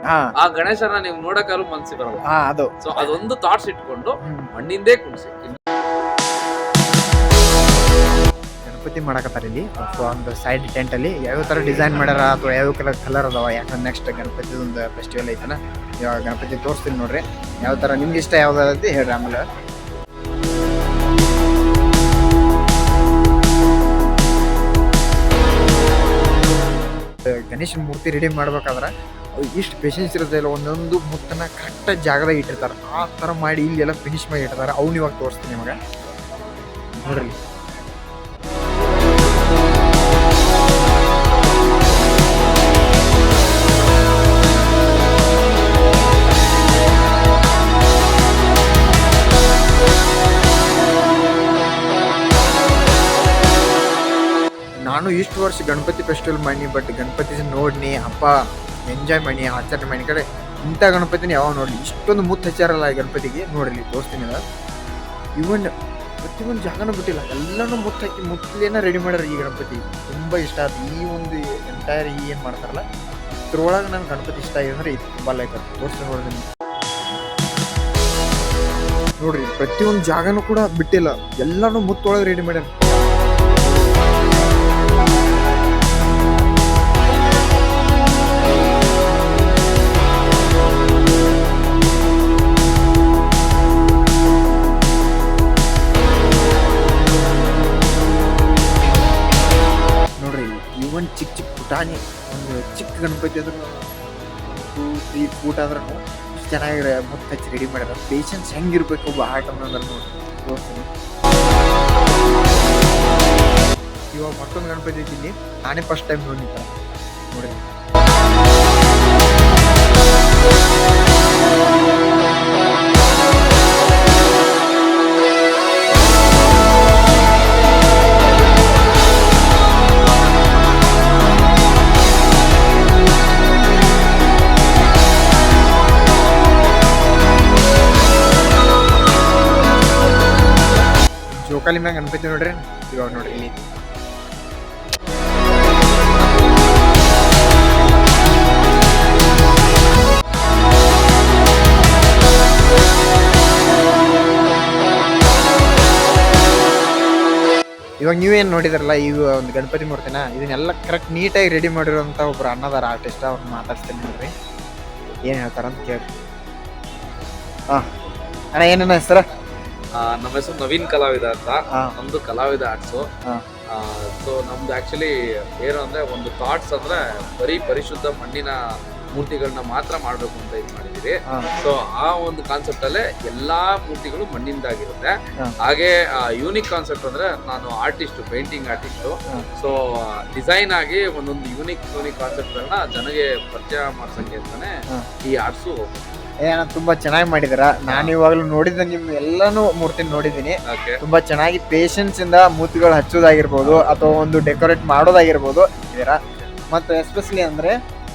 ಹಾ ಆ ಗಣೇಶನ ನೀವು ನೋಡಕ್ಕಾದ್ರೂ ಮನ್ಸಿಗೆ ಬರಲ್ಲ. ಹಾ ಅದು ಸೊ ಅದೊಂದು ಥಾಟ್ಸ್ ಇಟ್ಕೊಂಡು ಮಣ್ಣಿಂದೇ ಕುಣಿಸಿ. ಗಣಪತಿ ಮಾಡಕತ್ತಾರ ಇಲ್ಲಿ. ಸೊ ಒಂದು ಸೈಡ್ ಟೆಂಟ್ ಅಲ್ಲಿ ಯಾವ ತರ ಡಿಸೈನ್ ಮಾಡ್ಯಾರ ಅಥವಾ ಯಾವ ಕಲರ್ ಅದಾವ, ಯಾಕಂದ್ರೆ ನೆಕ್ಸ್ಟ್ ಗಣಪತಿ ಒಂದು ಫೆಸ್ಟಿವಲ್ ಐತನ, ಇವಾಗ ಗಣಪತಿ ತೋರಿಸ್ತೀನಿ ನೋಡ್ರಿ. ಯಾವ ತರ ನಿಮ್ಗೆ ಇಷ್ಟ ಯಾವ್ದಾದೈತಿ ಹೇಳ್ರಿ. ಆಮೇಲೆ ಗಣೇಶನ ಮೂರ್ತಿ ರೆಡಿ ಮಾಡ್ಬೇಕಾದ್ರೆ ಇಷ್ಟು ಪೇಷನ್ಸ್ ಇರುತ್ತೆ ಇಲ್ಲ, ಒಂದೊಂದು ಮುತ್ತನ್ನ ಕರೆಕ್ಟಾಗಿ ಜಾಗದಾಗ ಇಟ್ಟಿರ್ತಾರೆ. ಆ ಥರ ಮಾಡಿ ಇಲ್ಲಿ ಎಲ್ಲ ಫಿನಿಶ್ ಮಾಡಿ ಇಟ್ಟಿರ್ತಾರೆ. ಅವ್ನು ಇವಾಗ ತೋರಿಸ್ತೀನಿ ನಿಮಗೆ ನೋಡ್ರಿ. ನಾನು ಇಷ್ಟು ವರ್ಷ ಗಣಪತಿ ಫೆಸ್ಟಿವಲ್ ಮಾಡಿ, ಬಟ್ ಗಣಪತಿ ನೋಡ್ನಿ ಹಬ್ಬ ಎಂಜಾಯ್ ಮಾಡಿ ಆಚರಣೆ ಮಾಡಿ ಕಡೆ ಇಂಥ ಗಣಪತಿನ ಯಾವಾಗ ನೋಡಲಿ. ಇಷ್ಟೊಂದು ಮುತ್ತು ಹಚ್ಚಾರಲ್ಲ ಈ ಗಣಪತಿಗೆ ನೋಡ್ರಿ, ತೋರಿಸ್ತೀನಿ ಅದ. ಇವನ್ ಪ್ರತಿಯೊಂದು ಜಾಗನೂ ಬಿಟ್ಟಿಲ್ಲ, ಎಲ್ಲನೂ ಮುತ್ತು ಹಾಕಿ ಮುತ್ತಲೇನ ರೆಡಿ ಮಾಡ್ಯಾರ. ಈ ಗಣಪತಿ ತುಂಬ ಇಷ್ಟ ಆಯ್ತು. ಈ ಒಂದು ಎಂಟೈರ್ ಏನು ಮಾಡ್ತಾರಲ್ಲ ಇದ್ರೊಳಗೆ ನನ್ನ ಗಣಪತಿ ಇಷ್ಟ ಆಗಿದೆ ಅಂದ್ರೆ ಇದು ತುಂಬ ಲೈಕ್ ಅದು. ತೋರಿಸ್ತೀನಿ ನೋಡ್ರಿ ನೋಡ್ರಿ, ಪ್ರತಿಯೊಂದು ಜಾಗನೂ ಕೂಡ ಬಿಟ್ಟಿಲ್ಲ, ಎಲ್ಲನೂ ಮುತ್ತೊಳಗೆ ರೆಡಿ ಮಾಡ್ಯಾರ. ಒಂದು ಚಿಕ್ಕ ಚಿಕ್ಕ ಪುಟಾಣಿ ಒಂದು ಚಿಕ್ಕ ಗಣಪತಿ ಅಂದ್ರೆ 2-3 ಫೂಟ್ ಆದ್ರೂ ಇಷ್ಟು ಚೆನ್ನಾಗಿ ಮುತ್ತು ಹಚ್ಚಿ ರೆಡಿ ಮಾಡ್ಯಾರ. ಪೇಷನ್ಸ್ ಹೆಂಗಿರ್ಬೇಕು ಒಬ್ಬ ಆರ್ಟ್ ಅನ್ನೋದ್ರ ನೋಡಿ ತೋರಿಸ್ತೀನಿ. ಇವಾಗ ಮತ್ತೊಂದು ಗಣಪತಿ ಐತಿ, ನಾನೇ ಫಸ್ಟ್ ಟೈಮ್ ನೋಡಿದ್ದೆ ನೋಡಿ. ಜೋಕಾಲಿ ಮ್ಯಾಗ ಗಣಪತಿ ನೋಡ್ರಿ. ಇವಾಗ ನೋಡ್ರಿ ಇಲ್ಲಿ ಇವಾಗ ನೀವೇನು ನೋಡಿದ್ರಲ್ಲ ಈ ಒಂದು ಗಣಪತಿ ಮೂರ್ತಿನ, ಇದನ್ನೆಲ್ಲ ಕರೆಕ್ಟ್ ನೀಟಾಗಿ ರೆಡಿ ಮಾಡಿರೋಂಥ ಒಬ್ರು ಅನ್ನದಾರ ಆರ್ಟಿಸ್ಟ್, ಅವ್ರನ್ನ ಮಾತಾಡ್ತೀನಿ ನೋಡ್ರಿ, ಏನು ಹೇಳ್ತಾರಂತ ಕೇಳಿ. ಹಾಂ ಅಣ್ಣ, ಏನೇನ ಹೆಸರ? ನಮ್ಮ ಹೆಸರು ನವೀನ್ ಕಲಾವಿದ ಅಂತ. ನಮ್ದು ಕಲಾವಿದ ಆರ್ಟ್ಸು. ಸೊ ನಮ್ದು ಆಕ್ಚುಲಿ ಏನು ಅಂದ್ರೆ ಒಂದು ಥಾಟ್ಸ್ ಅಂದ್ರೆ ಬರೀ ಪರಿಶುದ್ಧ ಮಣ್ಣಿನ ಮೂರ್ತಿಗಳನ್ನ ಮಾತ್ರ ಮಾಡ್ಬೇಕು ಅಂತ ಇದು ಮಾಡಿದೀವಿ. ಸೊ ಆ ಒಂದು ಕಾನ್ಸೆಪ್ಟ್ ಅಲ್ಲೇ ಎಲ್ಲಾ ಮೂರ್ತಿಗಳು ಮಣ್ಣಿಂದಾಗಿರುತ್ತೆ. ಹಾಗೆ ಯೂನಿಕ್ ಕಾನ್ಸೆಪ್ಟ್ ಅಂದ್ರೆ ನಾನು artist, painting artist. So design ಆಗಿ ಒಂದೊಂದು ಯೂನಿಕ್ ಕಾನ್ಸೆಪ್ಟ್ ಗಳನ್ನ ಜನಗೆ ಪರಿಚಯ ಮಾಡ್ಸಂಗೆ ಅಂತಾನೆ ಈ ಆರ್ಟ್ಸು. ತುಂಬಾ ಚೆನ್ನಾಗಿ ಮಾಡಿದಾರ. ನಾನು ಇವಾಗಲೂ ನೋಡಿದ ನಿಮ್ ಎಲ್ಲಾನು ಮೂರ್ತಿ ನೋಡಿದೀನಿ. ತುಂಬಾ ಚೆನ್ನಾಗಿ ಪೇಷನ್ಸ್ ಇಂದ ಮೂರ್ತಿಗಳು ಹಚ್ಚೋದಾಗಿರ್ಬೋದು ಅಥವಾ ಒಂದು ಡೆಕೋರೇಟ್ ಮಾಡೋದಾಗಿರ್ಬೋದು ಇದರ. ಮತ್ತು ಎಸ್ಪೆಷಲಿ ಅಂದ್ರೆ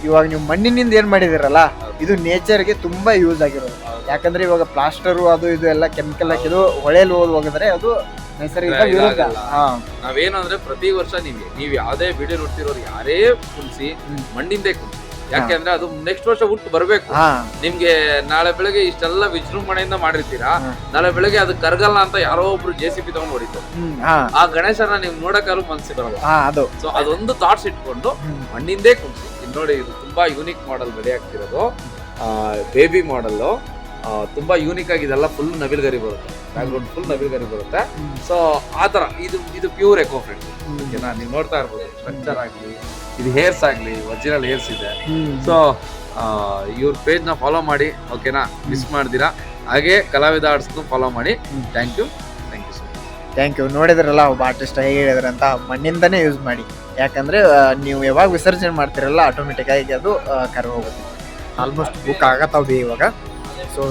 ಇವಾಗ ನೀವು ಮಣ್ಣಿನಿಂದ ಏನ್ ಮಾಡಿದಿರಲ್ಲ, ಇದು ನೇಚರ್ಗೆ ತುಂಬಾ ಯೂಸ್ ಆಗಿರೋದು. ಯಾಕಂದ್ರೆ ಇವಾಗ ಪ್ಲಾಸ್ಟರು ಅದು ಇದು ಎಲ್ಲ ಕೆಮಿಕಲ್ ಹಾಕಿದ್ದು ಹೊಳೆಯಲ್ಲಿ ಹೋಗಿದ್ರೆ ಅದು ನೈಸರ್ಗಿಕ ವಿರೋಧ. ನಾವೇನು ಅಂದ್ರೆ ಪ್ರತಿ ವರ್ಷ ನೀವು ಯಾವ್ದೇ ವಿಡಿಯೋ ನೋಡ್ತಿರೋರು ಯಾರೇ ಕುಣಿಸಿ ಮಣ್ಣಿಂದೇ ಕುಣಿಸಿ. ಯಾಕೆಂದ್ರೆ ಅದು ನೆಕ್ಸ್ಟ್ ವರ್ಷ ಹುಟ್ಟು ಬರ್ಬೇಕು. ನಿಮ್ಗೆ ನಾಳೆ ಬೆಳಗ್ಗೆ ಇಷ್ಟೆಲ್ಲ ವಿಜೃಂಭಣೆಯಿಂದ ಮಾಡಿರ್ತೀರಾ, ನಾಳೆ ಬೆಳಗ್ಗೆ ಅದು ಕರಗಲ್ಲ ಅಂತ ಯಾರೋ ಒಬ್ರು JCB ತಗೊಂಡು ಹೊಡಿತು, ಆ ಗಣೇಶನ ನೀವು ನೋಡಕ್ಕಾದ್ರೂ ಮನ್ಸಿಗೆ ಬರಲ್ಲ. ಸೊ ಅದೊಂದು ಥಾಟ್ಸ್ ಇಟ್ಕೊಂಡು ಮಣ್ಣಿಂದೇ ಕುಣಿಸಿ. ನೋಡಿ, ಇದು ತುಂಬಾ ಯೂನಿಕ್ ಮಾಡೆಲ್ ರೆಡಿ ಆಗ್ತಿರೋದು, ಬೇಬಿ ಮಾಡೆಲ್. ತುಂಬಾ ಯೂನಿಕ್ ಆಗಿ ಇದೆಲ್ಲ ಫುಲ್ ನವಿಲ್ಗರಿ ಬರುತ್ತೆ, ಬ್ಯಾಕ್ಗ್ರೌಂಡ್ ಫುಲ್ ನವಿಲ್ಗರಿ ಬರುತ್ತೆ. ಸೊ ಆತರ ಇದು ಪ್ಯೂರ್ ಎಕೋ ಫ್ರೆಂಡ್ಲಿ. ನೀವು ನೋಡ್ತಾ ಇರ್ಬೋದು, ಸ್ಟ್ರಕ್ಚರ್ ಆಗ್ಲಿ, ಇದು ಹೇರ್ಸ್ ಆಗ್ಲಿ ಒರಿಜಿನಲ್ ಹೇರ್ಸ್ ಇದೆ. ಸೊ ಇವ್ರ ಪೇಜ್ ನ ಫಾಲೋ ಮಾಡಿ, ಓಕೆನಾ, ಮಿಸ್ ಮಾಡ್ದಿರಾ. ಹಾಗೆ ಕಲಾವಿದ ಆರ್ಟ್ಸ್ ಫಾಲೋ ಮಾಡಿ. Thank you so much. Thank you. ನೋಡಿದ್ರಲ್ಲ ಒಬ್ಬ ಆರ್ಟಿಸ್ಟ್ ಹೇಗೆ ಹೇಳಿದ್ರಂತ, ಮಣ್ಣಿಂದನೇ ಯೂಸ್ ಮಾಡಿ. ಯಾಕಂದ್ರೆ ನೀವು ಯಾವಾಗ ವಿಸರ್ಜನೆ ಮಾಡ್ತಿರಲ್ಲ ಆಟೋಮೆಟಿಕ್ ಆಗಿ ಅದು ಕರ್ವ ಹೋಗುತ್ತೆ. ಆಲ್ಮೋಸ್ಟ್ ಬುಕ್ ಆಗತ್ತಾವ ಇವಾಗ. ಸೊ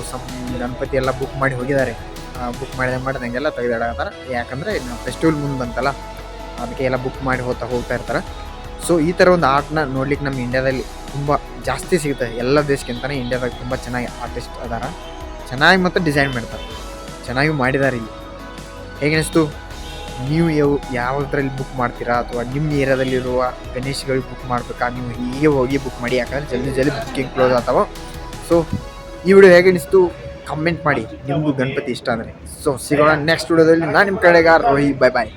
ಗಣಪತಿ ಎಲ್ಲ ಬುಕ್ ಮಾಡಿ ಹೋಗಿದ್ದಾರೆ. ಬುಕ್ ಮಾಡಿದಂಗೆಲ್ಲ ತೆಗೆದಾಡತ್ತಾರ. ಯಾಕಂದ್ರೆ ಫೆಸ್ಟಿವಲ್ ಮುಂದೆ ಬಂತಲ್ಲ, ಅದಕ್ಕೆ ಎಲ್ಲ ಬುಕ್ ಮಾಡಿ ಹೋಗ್ತಾ ಇರ್ತಾರೆ. ಸೊ ಈ ಥರ ಒಂದು ಆರ್ಟ್ನ ನೋಡ್ಲಿಕ್ಕೆ ನಮ್ಮ ಇಂಡಿಯಾದಲ್ಲಿ ತುಂಬ ಜಾಸ್ತಿ ಸಿಗುತ್ತೆ. ಎಲ್ಲ ದೇಶಕ್ಕಿಂತಲೇ ಇಂಡಿಯಾದಾಗ ತುಂಬ ಚೆನ್ನಾಗಿ ಆರ್ಟಿಸ್ಟ್ ಅದಾರ, ಚೆನ್ನಾಗಿ ಮತ್ತು ಡಿಸೈನ್ ಮಾಡ್ತಾರೆ, ಚೆನ್ನಾಗಿ ಮಾಡಿದ್ದಾರೆ. ಇಲ್ಲಿ ಹೇಗೆ ಅನಿಸ್ತು? ನೀವು ಯಾವುದ್ರಲ್ಲಿ ಬುಕ್ ಮಾಡ್ತೀರಾ ಅಥವಾ ನಿಮ್ಮ ಏರಿಯಾದಲ್ಲಿರುವ ಗಣೇಶ್ಗಳಿಗೆ ಬುಕ್ ಮಾಡಬೇಕಾ, ನೀವು ಹೀಗೆ ಹೋಗಿ ಬುಕ್ ಮಾಡಿ, ಯಾಕಂದರೆ ಜಲ್ದಿ ಜಲ್ದಿ ಬುಕ್ಕಿಂಗ್ ಕ್ಲೋಸ್ ಆಗ್ತಾವೆ. ಸೊ ಈ ವಿಡಿಯೋ ಹೇಗೆ ಅನಿಸ್ತು ಕಮೆಂಟ್ ಮಾಡಿ, ನಿಮಗೂ ಗಣಪತಿ ಇಷ್ಟ ಅಂದರೆ. ಸೊ ಸಿಗೋಣ ನೆಕ್ಸ್ಟ್ ವಿಡಿಯೋದಲ್ಲಿ. ನಾನು ನಿಮ್ಮ ಕಡೆಗಾರ ರೋಹಿ. Bye bye.